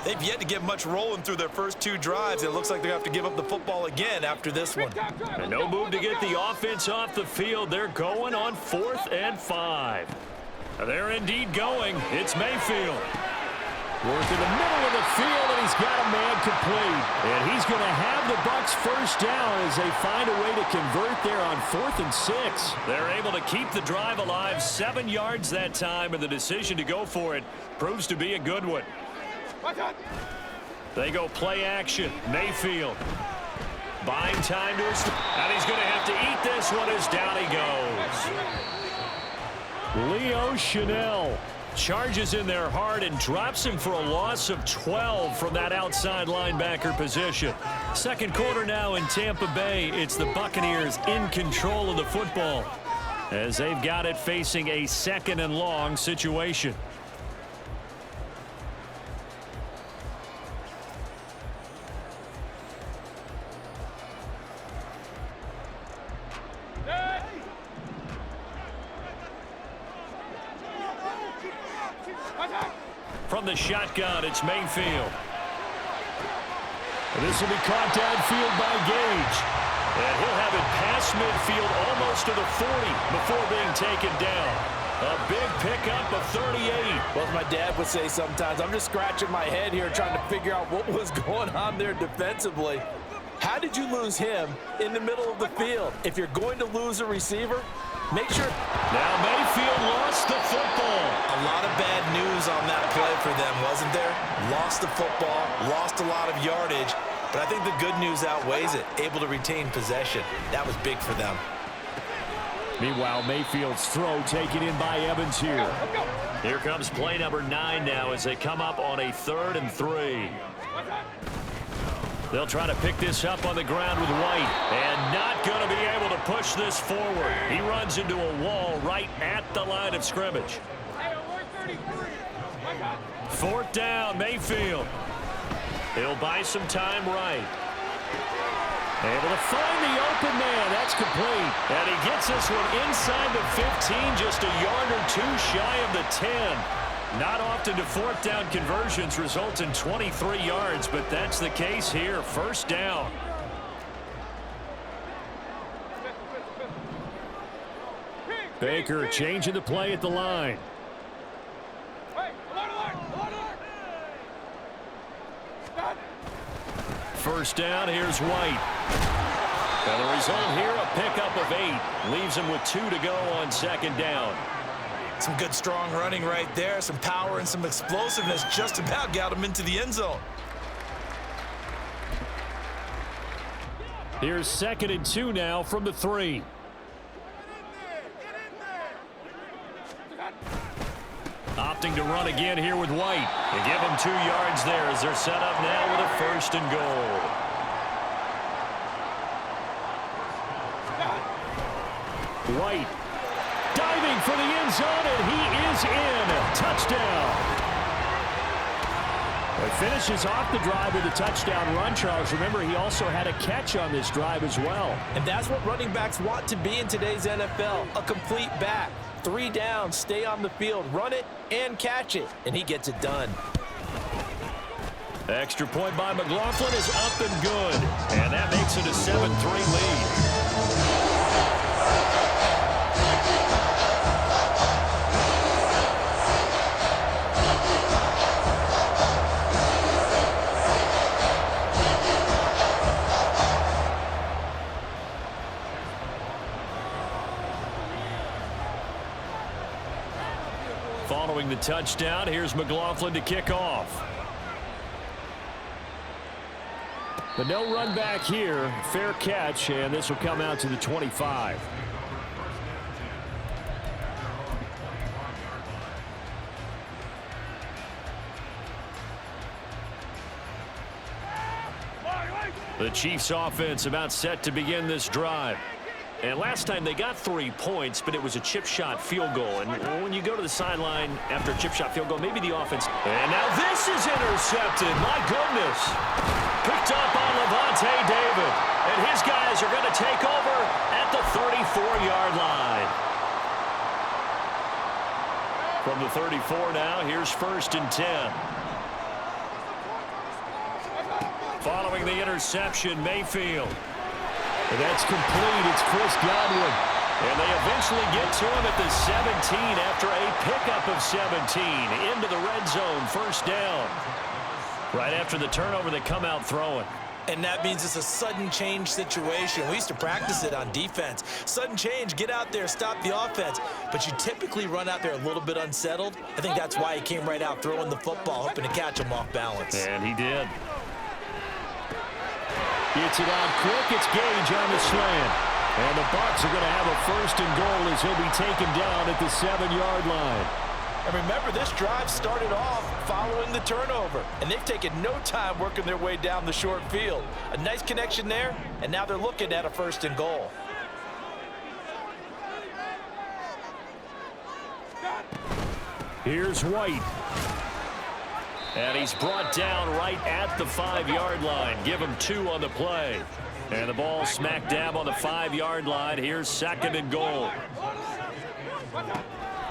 They've yet to get much rolling through their first 2 drives. It looks like they have to give up the football again after this one. And no move to get the offense off the field. They're going on 4th and 5. They're indeed going. It's Mayfield. Work in the middle of the field, and he's got a man complete. And he's going to have the Bucs first down as they find a way to convert there on 4th and 6. They're able to keep the drive alive, 7 yards that time, and the decision to go for it proves to be a good one. They go play action. Mayfield. Buying time to his... And he's going to have to eat this one as down he goes. Leo Chanel charges in there hard and drops him for a loss of 12 from that outside linebacker position. Second quarter now in Tampa Bay. It's the Buccaneers in control of the football as they've got it facing a 2nd and long situation. From the shotgun, it's Mayfield. This will be caught downfield by Gage. And he'll have it past midfield almost to the 40 before being taken down. A big pickup of 38. Well, as my dad would say sometimes, I'm just scratching my head here trying to figure out what was going on there defensively. How did you lose him in the middle of the field? If you're going to lose a receiver, make sure. Now Mayfield lost the football. A lot of bad news on that play for them, wasn't there? Lost the football, lost a lot of yardage, but I think the good news outweighs it. Able to retain possession. That was big for them. Meanwhile, Mayfield's throw taken in by Evans here. Here comes play number 9 now as they come up on a 3rd and 3. They'll try to pick this up on the ground with White, and not going to be able to push this forward. He runs into a wall right at the line of scrimmage. 4th down, Mayfield. He'll buy some time right. Able to find the open man. That's complete. And he gets this one inside the 15, just a yard or 2 shy of the 10. Not often do 4th down conversions result in 23 yards, but that's the case here. 1st down. Baker changing the play at the line. 1st down, here's White. And the result here, a pickup of 8. Leaves him with 2 to go on 2nd down. Some good, strong running right there. Some power and some explosiveness just about got him into the end zone. Here's 2nd and 2 now from the 3. Opting to run again here with White. They give him 2 yards there as they're set up now with a 1st and goal. White diving for the end zone, and he is in. Touchdown. It finishes off the drive with a touchdown run, Charles. Remember, he also had a catch on this drive as well. And that's what running backs want to be in today's NFL, a complete back. 3 down, stay on the field, run it, and catch it. And he gets it done. Extra point by McLaughlin is up and good. And that makes it a 7-3 lead. Following the touchdown, here's McLaughlin to kick off. But no run back here. Fair catch, and this will come out to the 25. The Chiefs' offense about set to begin this drive. And last time they got 3 points, but it was a chip shot field goal. And when you go to the sideline after a chip shot field goal, maybe the offense. And now this is intercepted. My goodness. Picked up on Levante David. And his guys are going to take over at the 34-yard line. From the 34 now, here's 1st and 10. following the interception, Mayfield. And that's complete. It's Chris Godwin. And they eventually get to him at the 17 after a pickup of 17 into the red zone, first down. Right after the turnover, they come out throwing. And that means it's a sudden change situation. We used to practice it on defense. Sudden change, get out there, stop the offense. But you typically run out there a little bit unsettled. I think that's why he came right out throwing the football, hoping to catch him off balance. And he did. Gets it out quick. It's Gage on the slant. And the Bucs are going to have a first and goal as he'll be taken down at the 7-yard line. And remember, this drive started off following the turnover. And they've taken no time working their way down the short field. A nice connection there, and now they're looking at a first and goal. Here's White. And he's brought down right at the 5-yard line. Give him 2 on the play. And the ball smack dab on the 5-yard line. Here's second and goal.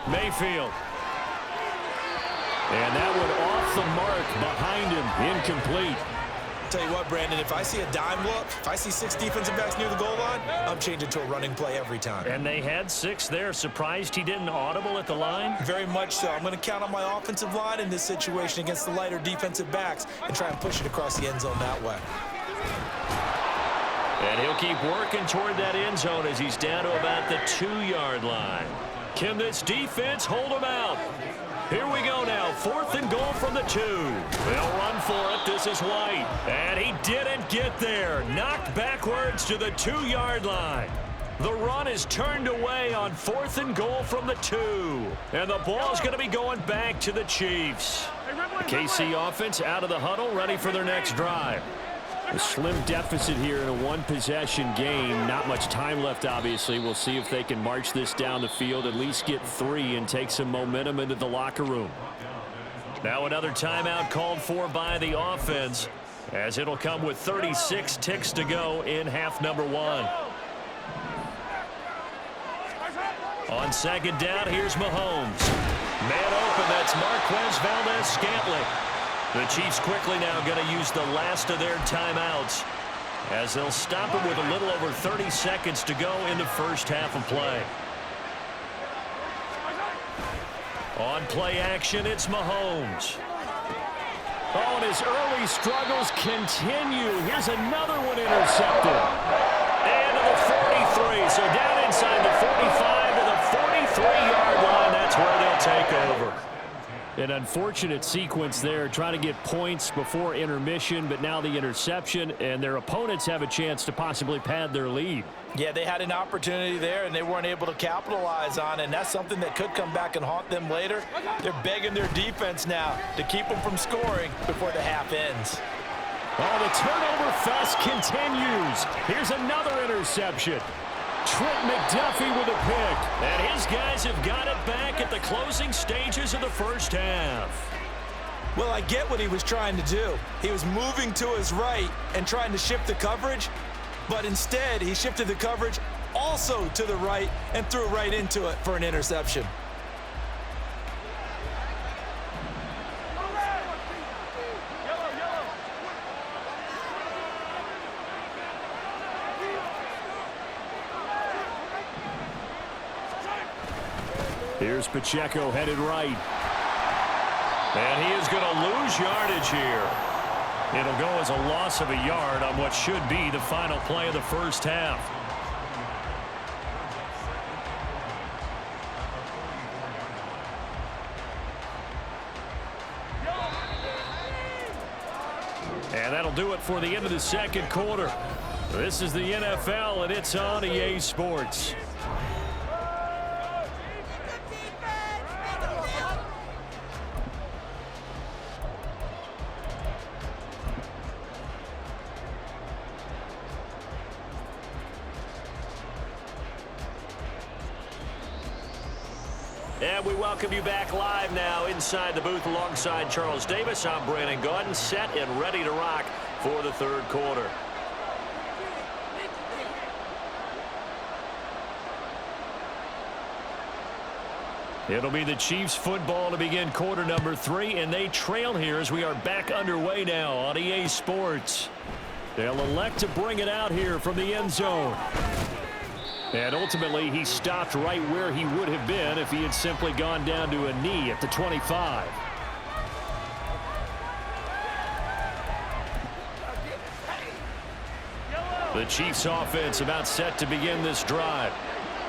Mayfield. And that one off the mark behind him, incomplete. Tell you what, Brandon, if I see a dime look, if I see 6 defensive backs near the goal line, I'm changing to a running play every time. And they had 6 there. Surprised he didn't audible at the line? Very much so. I'm going to count on my offensive line in this situation against the lighter defensive backs and try and push it across the end zone that way. And he'll keep working toward that end zone as he's down to about the 2-yard line. Can this defense hold him out? Here we go now, 4th and goal from the 2. They'll run for it. This is White. And he didn't get there. Knocked backwards to the 2-yard line. The run is turned away on 4th and goal from the 2. And the ball's going to be going back to the Chiefs. The KC offense out of the huddle, ready for their next drive. A slim deficit here in a one-possession game. Not much time left, obviously. We'll see if they can march this down the field, at least get 3 and take some momentum into the locker room. Now another timeout called for by the offense, as it'll come with 36 ticks to go in half number 1. On second down, here's Mahomes. Man open, that's Marquez Valdez-Scantling. The Chiefs quickly now going to use the last of their timeouts as they'll stop it with a little over 30 seconds to go in the first half of play. On play action, it's Mahomes. Oh, and his early struggles continue. Here's another one intercepted. And to the 43. So down inside the 45 to the 43-yard line. That's where they'll take over. An unfortunate sequence there, trying to get points before intermission, but now the interception, and their opponents have a chance to possibly pad their lead. Yeah, they had an opportunity there, and they weren't able to capitalize on it, and that's something that could come back and haunt them later. They're begging their defense now to keep them from scoring before the half ends. Oh, the turnover fest continues. Here's another interception. Trent McDuffie with a pick. And his guys have got it back at the closing stages of the first half. Well, I get what he was trying to do. He was moving to his right and trying to shift the coverage, but instead he shifted the coverage also to the right and threw right into it for an interception. Here's Pacheco headed right. And he is going to lose yardage here. It'll go as a loss of a yard on what should be the final play of the first half. And that'll do it for the end of the second quarter. This is the NFL, and it's on EA Sports. And we welcome you back live now inside the booth alongside Charles Davis. I'm Brandon Gaudin, set and ready to rock for the third quarter. It'll be the Chiefs football to begin quarter number 3, and they trail here as we are back underway now on EA Sports. They'll elect to bring it out here from the end zone. And ultimately, he stopped right where he would have been if he had simply gone down to a knee at the 25. The Chiefs offense about set to begin this drive.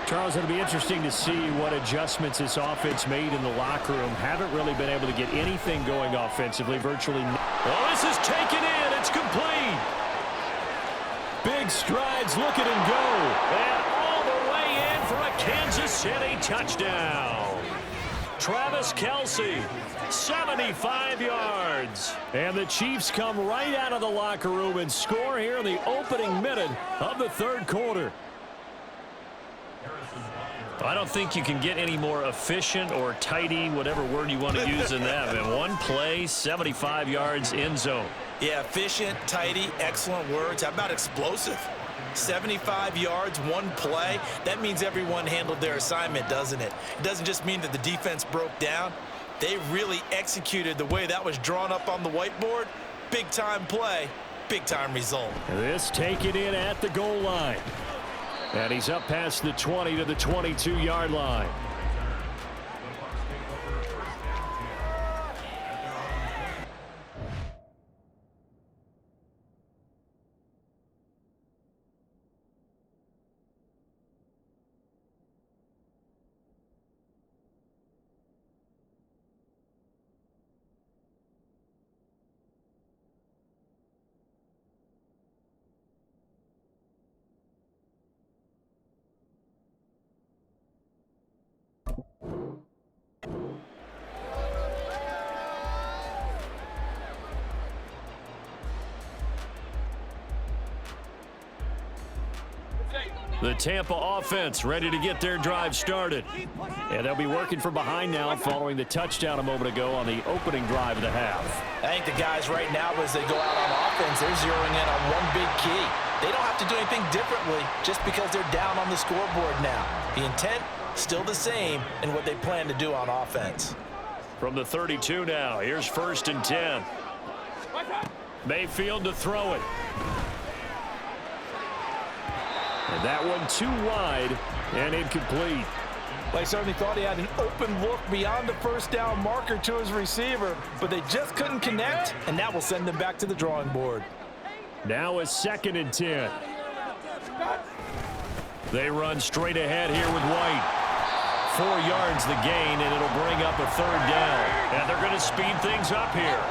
Charles, it'll be interesting to see what adjustments this offense made in the locker room. Haven't really been able to get anything going offensively, virtually. Oh, this is taken in. It's complete. Big strides, look at him go. And all the way in for a Kansas City touchdown. Travis Kelce, 75 yards. And the Chiefs come right out of the locker room and score here in the opening minute of the third quarter. I don't think you can get any more efficient or tidy, whatever word you want to use in that. And one play, 75 yards, end zone. Yeah, efficient, tidy, excellent words. How about explosive? 75 yards, one play. That means everyone handled their assignment, doesn't it? It doesn't just mean that the defense broke down. They really executed the way that was drawn up on the whiteboard. Big-time play, big-time result. This taken in at the goal line. And he's up past the 20 to the 22-yard line. The Tampa offense ready to get their drive started. And they'll be working from behind now following the touchdown a moment ago on the opening drive of the half. I think the guys right now, as they go out on offense, they're zeroing in on one big key. They don't have to do anything differently just because they're down on the scoreboard now. The intent, still the same in what they plan to do on offense. From the 32 now, here's 1st and 10. Mayfield to throw it. And that one too wide and incomplete. Well, he certainly thought he had an open look beyond the first down marker to his receiver, but they just couldn't connect, and that will send them back to the drawing board. Now a 2nd and 10. They run straight ahead here with White. 4 yards the gain, and it'll bring up a 3rd down. And they're going to speed things up here.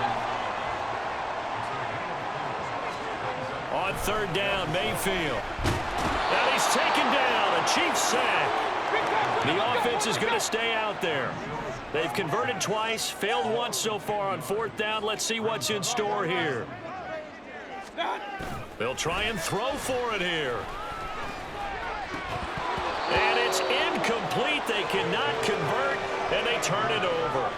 On 3rd down, Mayfield. And he's taken down, a Chiefs sack. The offense is going to stay out there. They've converted twice, failed once so far on 4th down. Let's see what's in store here. They'll try and throw for it here. And it's incomplete. They cannot convert, and they turn it over.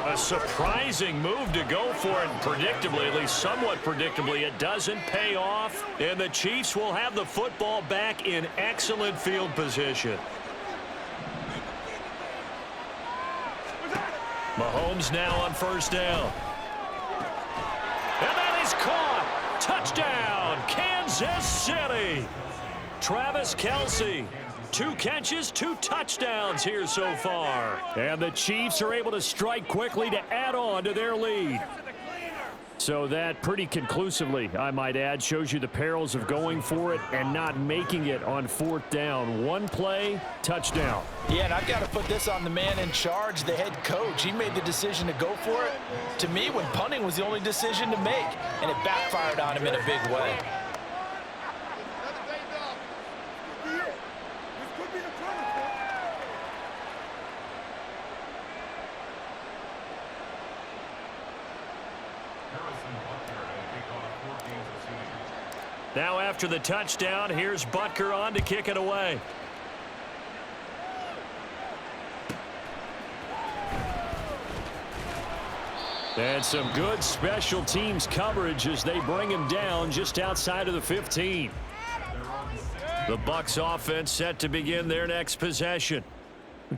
A surprising move to go for it, and predictably, at least somewhat predictably, it doesn't pay off. And the Chiefs will have the football back in excellent field position. Mahomes now on 1st down. And that is caught. Touchdown, Kansas City. Travis Kelce. 2 catches, 2 touchdowns here so far. And the Chiefs are able to strike quickly to add on to their lead. So that pretty conclusively, I might add, shows you the perils of going for it and not making it on 4th down. One play, touchdown. Yeah, and I've got to put this on the man in charge, the head coach. He made the decision to go for it. To me, when punting was the only decision to make, and it backfired on him in a big way. Now after the touchdown, here's Butker on to kick it away. And some good special teams coverage as they bring him down just outside of the 15. The Bucs offense set to begin their next possession.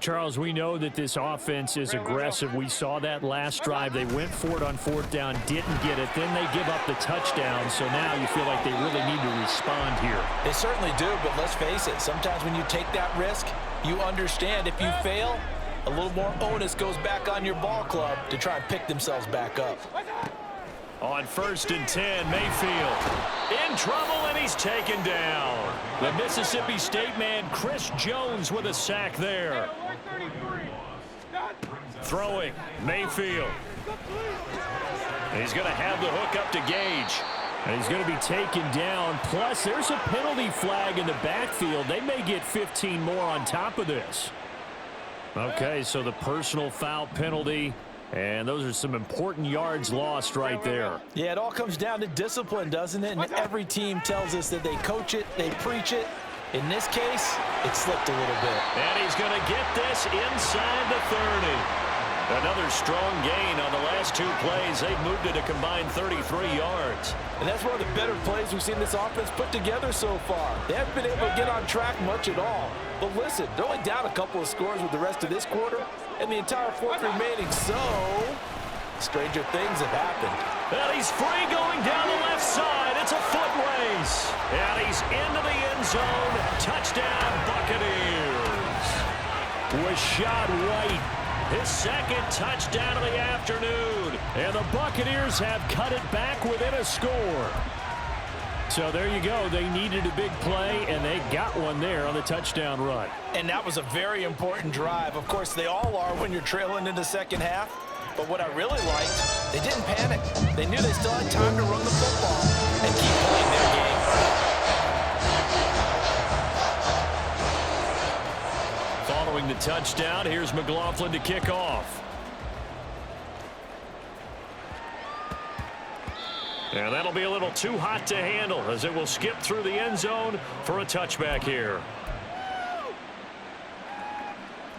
Charles, we know that this offense is aggressive. We saw that last drive. They went for it on 4th down, didn't get it. Then they give up the touchdown. So now you feel like they really need to respond here. They certainly do, but let's face it. Sometimes when you take that risk, you understand if you fail, a little more onus goes back on your ball club to try and pick themselves back up. On 1st and 10, Mayfield in trouble, and he's taken down. The Mississippi State man, Chris Jones, with a sack there. Throwing, Mayfield. He's going to have the hook up to Gage. And he's going to be taken down. Plus, there's a penalty flag in the backfield. They may get 15 more on top of this. Okay, so the personal foul penalty. And those are some important yards lost right there. Yeah, it all comes down to discipline, doesn't it? And every team tells us that they coach it, they preach it. In this case, it slipped a little bit. And he's going to get this inside the 30. Another strong gain on the last 2 plays. They've moved it a combined 33 yards. And that's one of the better plays we've seen this offense put together so far. They haven't been able to get on track much at all. But listen, they're only down a couple of scores with the rest of this quarter and the entire 4th remaining. So, stranger things have happened. And he's free going down the left side. It's a foot race. And he's into the end zone. Touchdown, Buccaneers. Was shot right. His 2nd touchdown of the afternoon. And the Buccaneers have cut it back within a score. So there you go. They needed a big play, and they got one there on the touchdown run. And that was a very important drive. Of course, they all are when you're trailing in the second half. But what I really liked, they didn't panic. They knew they still had time to run the football and keep playing their game. Following the touchdown, here's McLaughlin to kick off. And that'll be a little too hot to handle as it will skip through the end zone for a touchback here.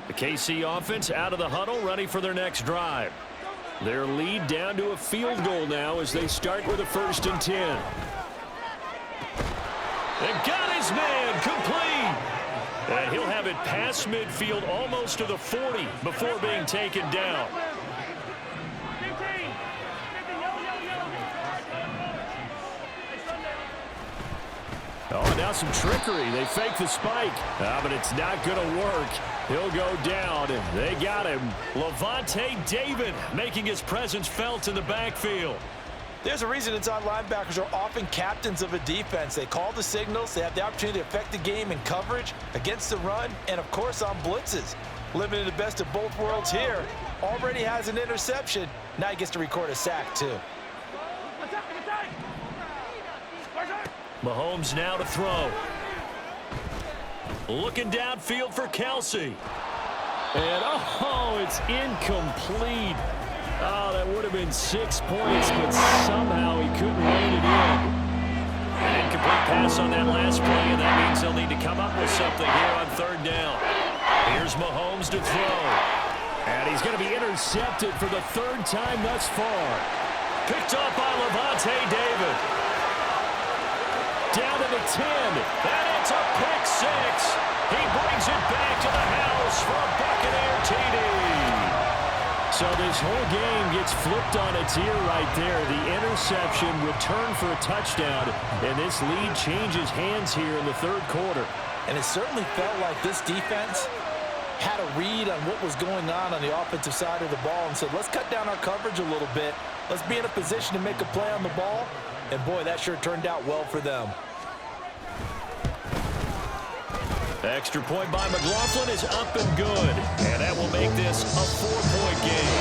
The KC offense out of the huddle, ready for their next drive. Their lead down to a field goal now as they start with a 1st and 10. And got his man complete. And he'll have it past midfield almost to the 40 before being taken down. Oh, now some trickery. They fake the spike. But it's not going to work. He'll go down, and they got him. Levante David making his presence felt in the backfield. There's a reason inside linebackers are often captains of a defense. They call the signals. They have the opportunity to affect the game in coverage, against the run, and, of course, on blitzes. Living in the best of both worlds here. Already has an interception. Now he gets to record a sack, too. Mahomes now to throw. Looking downfield for Kelsey. And, oh, it's incomplete. Oh, that would have been 6 points, but somehow he couldn't rein it in. An incomplete pass on that last play, and that means they'll need to come up with something here on 3rd down. Here's Mahomes to throw. And he's going to be intercepted for the 3rd time thus far. Picked up by Levante David. Down to the 10. And it's a pick 6. He brings it back to the house for a Buccaneer TD. So this whole game gets flipped on its ear right there. The interception, return for a touchdown, and this lead changes hands here in the 3rd quarter. And it certainly felt like this defense had a read on what was going on the offensive side of the ball and said, let's cut down our coverage a little bit. Let's be in a position to make a play on the ball. And, boy, that sure turned out well for them. Extra point by McLaughlin is up and good. And that will make this a 4-point game.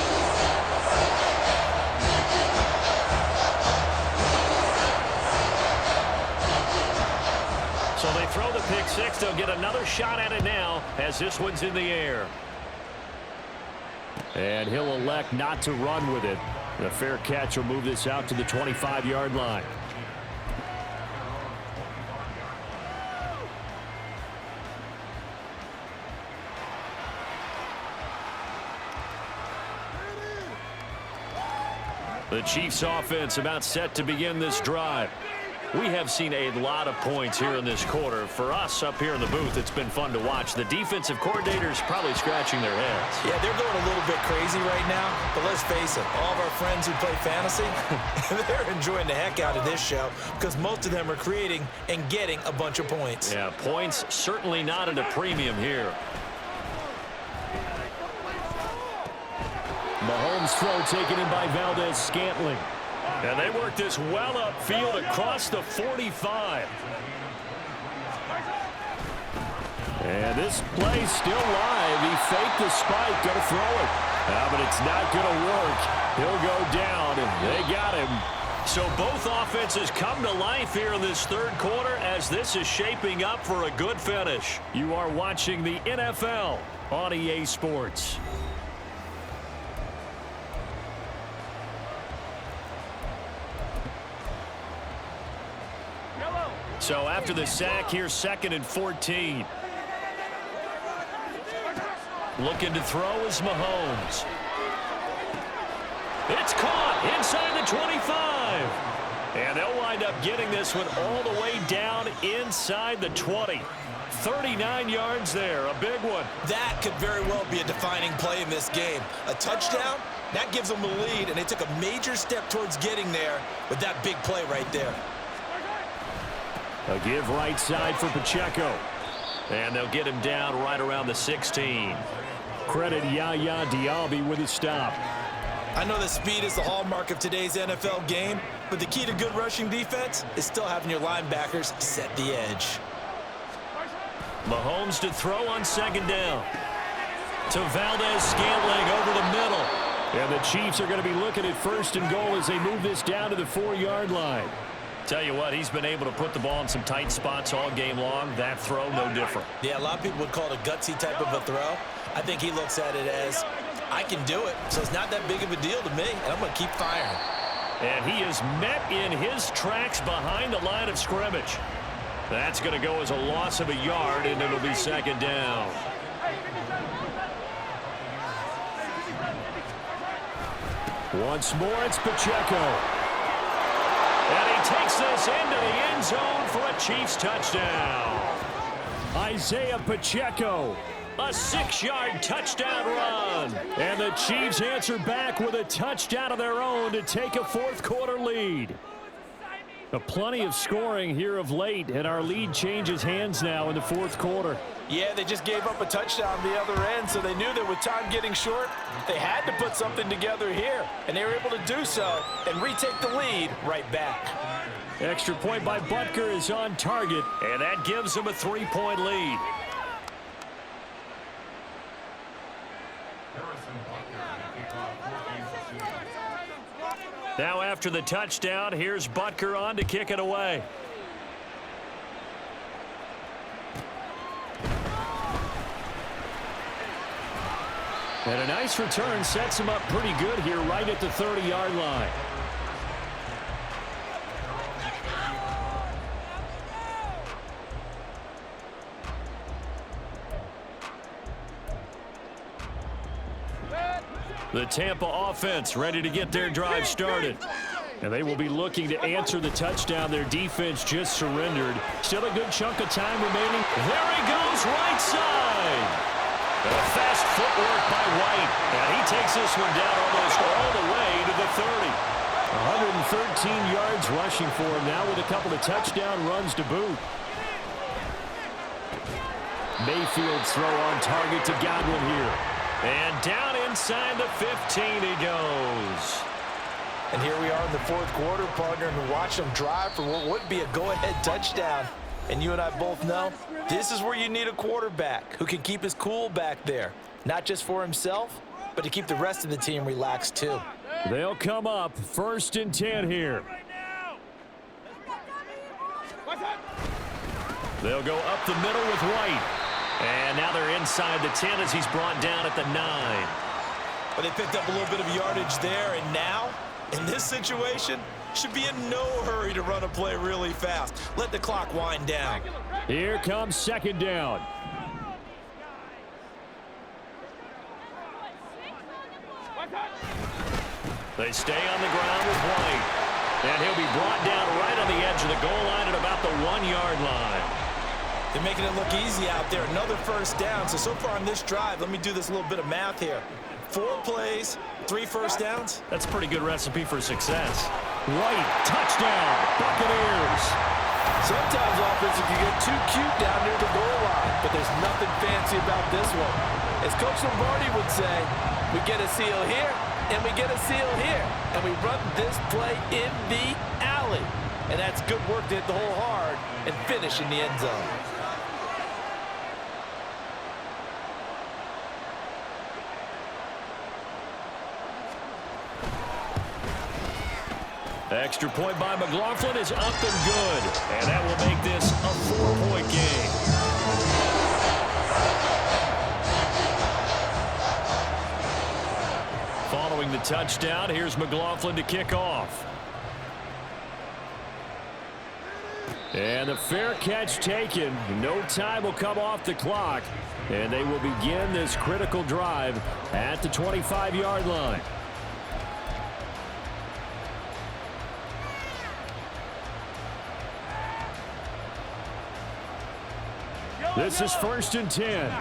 So they throw the pick 6. They'll get another shot at it now as this one's in the air. And he'll elect not to run with it. A fair catch will move this out to the 25-yard line. The Chiefs offense about set to begin this drive. We have seen a lot of points here in this quarter. For us up here in the booth, it's been fun to watch. The defensive coordinators probably scratching their heads. Yeah, they're going a little bit crazy right now, but let's face it, all of our friends who play fantasy, they're enjoying the heck out of this show because most of them are creating and getting a bunch of points. Yeah, points certainly not at a premium here. Mahomes' throw taken in by Valdez-Scantling. And they work this well upfield across the 45. And this play's still live. He faked the spike, going to throw it. But it's not going to work. He'll go down, and they got him. So both offenses come to life here in this third quarter as this is shaping up for a good finish. You are watching the NFL on EA Sports. So after the sack, here's 2nd and 14. Looking to throw is Mahomes. It's caught inside the 25. And they'll wind up getting this one all the way down inside the 20. 39 yards there, a big one. That could very well be a defining play in this game. A touchdown, that gives them the lead, and they took a major step towards getting there with that big play right there. A give right side for Pacheco. And they'll get him down right around the 16. Credit Yaya Diaby with his stop. I know that speed is the hallmark of today's NFL game, but the key to good rushing defense is still having your linebackers set the edge. Mahomes to throw on 2nd down. To Valdez-Scantling over the middle. And the Chiefs are going to be looking at 1st and goal as they move this down to the 4-yard line. Tell you what, he's been able to put the ball in some tight spots all game long. That throw, no different. Yeah, a lot of people would call it a gutsy type of a throw. I think he looks at it as, I can do it, so it's not that big of a deal to me, and I'm going to keep firing. And he is met in his tracks behind the line of scrimmage. That's going to go as a loss of a yard, and it'll be 2nd down. Once more, it's Pacheco. And he takes this into the end zone for a Chiefs touchdown. Isaiah Pacheco. A 6-yard touchdown run. And the Chiefs answer back with a touchdown of their own to take a 4th quarter lead. Plenty of scoring here of late, and our lead changes hands now in the 4th quarter. Yeah, they just gave up a touchdown the other end, so they knew that with time getting short, they had to put something together here, and they were able to do so and retake the lead right back. Extra point by Butker is on target, and that gives them a 3-point lead. Now after the touchdown, here's Butker on to kick it away. And a nice return sets him up pretty good here right at the 30-yard line. The Tampa offense ready to get their drive started. And they will be looking to answer the touchdown their defense just surrendered. Still a good chunk of time remaining. There he goes, right side. And a fast footwork by White. And he takes this one down almost all the way to the 30. 113 yards rushing for him now with a couple of touchdown runs to boot. Mayfield's throw on target to Godwin here. And down inside the 15 he goes. And here we are in the 4th quarter, partner, and watch them drive for what would be a go-ahead touchdown. And you and I both know this is where you need a quarterback who can keep his cool back there. Not just for himself, but to keep the rest of the team relaxed too. They'll come up 1st and 10 here. They'll go up the middle with White. And now they're inside the 10 as he's brought down at the 9. But they picked up a little bit of yardage there, and now, in this situation, should be in no hurry to run a play really fast. Let the clock wind down. Here comes 2nd down. They stay on the ground with White. And he'll be brought down right on the edge of the the goal line at about the 1-yard line. They're making it look easy out there. Another first down. So far on this drive, let me do this little bit of math here. 4 plays, 3 first downs. That's a pretty good recipe for success. White, touchdown, Buccaneers. Sometimes offenses can get too cute down near the goal line, but there's nothing fancy about this one. As Coach Lombardi would say, we get a seal here, and we get a seal here, and we run this play in the alley. And that's good work to hit the hole hard and finish in the end zone. Extra point by McLaughlin is up and good. And that will make this a 4-point game. Following the touchdown, here's McLaughlin to kick off. And the fair catch taken. No time will come off the clock. And they will begin this critical drive at the 25-yard line. This is 1st and 10.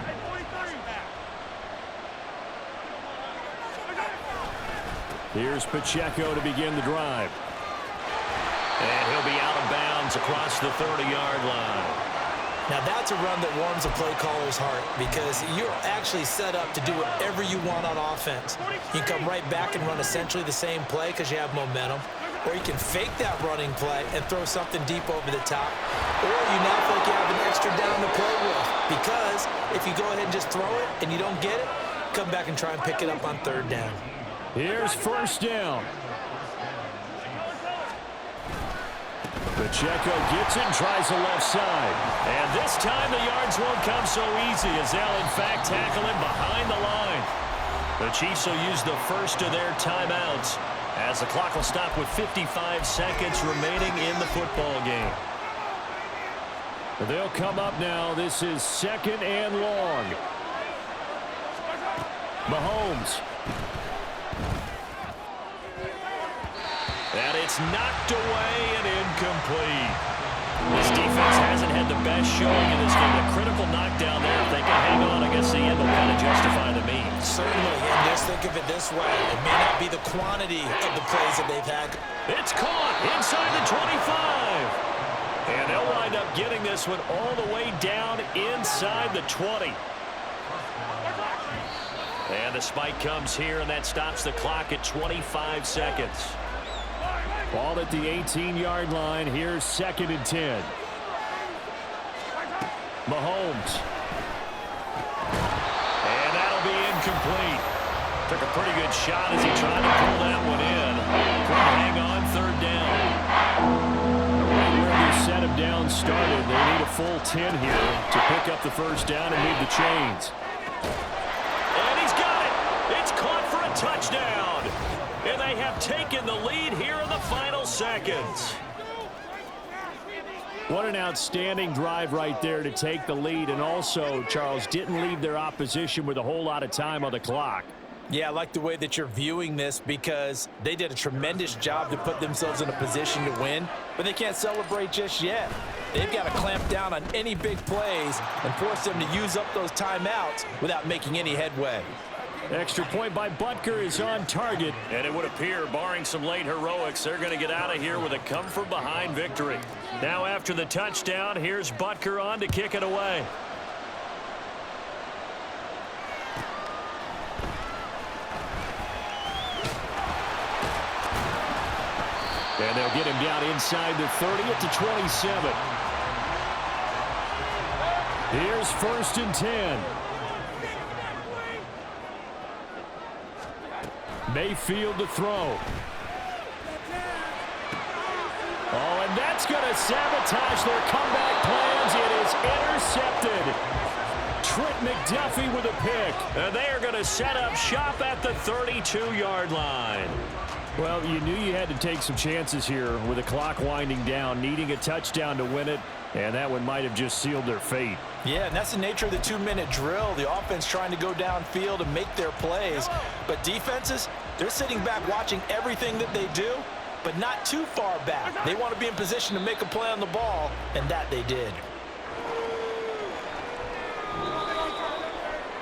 Here's Pacheco to begin the drive. And he'll be out of bounds across the 30-yard line. Now that's a run that warms a play caller's heart because you're actually set up to do whatever you want on offense. You can come right back and run essentially the same play because you have momentum. Or you can fake that running play and throw something deep over the top. Or you now feel like you have an extra down to play with. Because if you go ahead and just throw it and you don't get it, come back and try and pick it up on 3rd down. Here's 1st down. Pacheco gets it and tries the left side. And this time the yards won't come so easy as they'll in fact tackle him behind the line. The Chiefs will use the first of their timeouts as the clock will stop with 55 seconds remaining in the football game. They'll come up now. This is 2nd and long. Mahomes. And it's knocked away and incomplete. This defense hasn't had the best showing in this game. A critical knockdown there. If they can hang on, I guess the end will kind of justify the means. Certainly, and just think of it this way. It may not be the quantity of the plays that they've had. It's caught inside the 25. And they'll wind up getting this one all the way down inside the 20. And the spike comes here, and that stops the clock at 25 seconds. Ball at the 18-yard line. Here's 2nd and 10. Mahomes. And that'll be incomplete. Took a pretty good shot as he tried to pull that one in. Couldn't hang on 3rd down. Right where they set him down started. They need a full 10 here to pick up the 1st down and move the chains. And he's got it. It's caught for a touchdown. And they have taken the lead here in the final seconds. What an outstanding drive right there to take the lead. And also, Charles, didn't leave their opposition with a whole lot of time on the clock. Yeah, I like the way that you're viewing this because they did a tremendous job to put themselves in a position to win, but they can't celebrate just yet. They've got to clamp down on any big plays and force them to use up those timeouts without making any headway. Extra point by Butker is on target. And it would appear, barring some late heroics, they're going to get out of here with a come-from-behind victory. Now after the touchdown, here's Butker on to kick it away. And they'll get him down inside the 30 at the 27. Here's 1st and 10. Mayfield to throw. Oh, and that's going to sabotage their comeback plans. It is intercepted. Trent McDuffie with a pick. And they are going to set up shop at the 32-yard line. Well, you knew you had to take some chances here with the clock winding down, needing a touchdown to win it, and that one might have just sealed their fate. Yeah, and that's the nature of the 2-minute drill. The offense trying to go downfield and make their plays. But defenses, they're sitting back watching everything that they do but not too far back. They want to be in position to make a play on the ball, and that they did.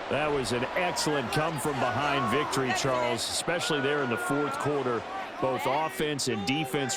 That was an excellent come-from-behind victory, Charles, especially there in the fourth quarter. Both offense and defense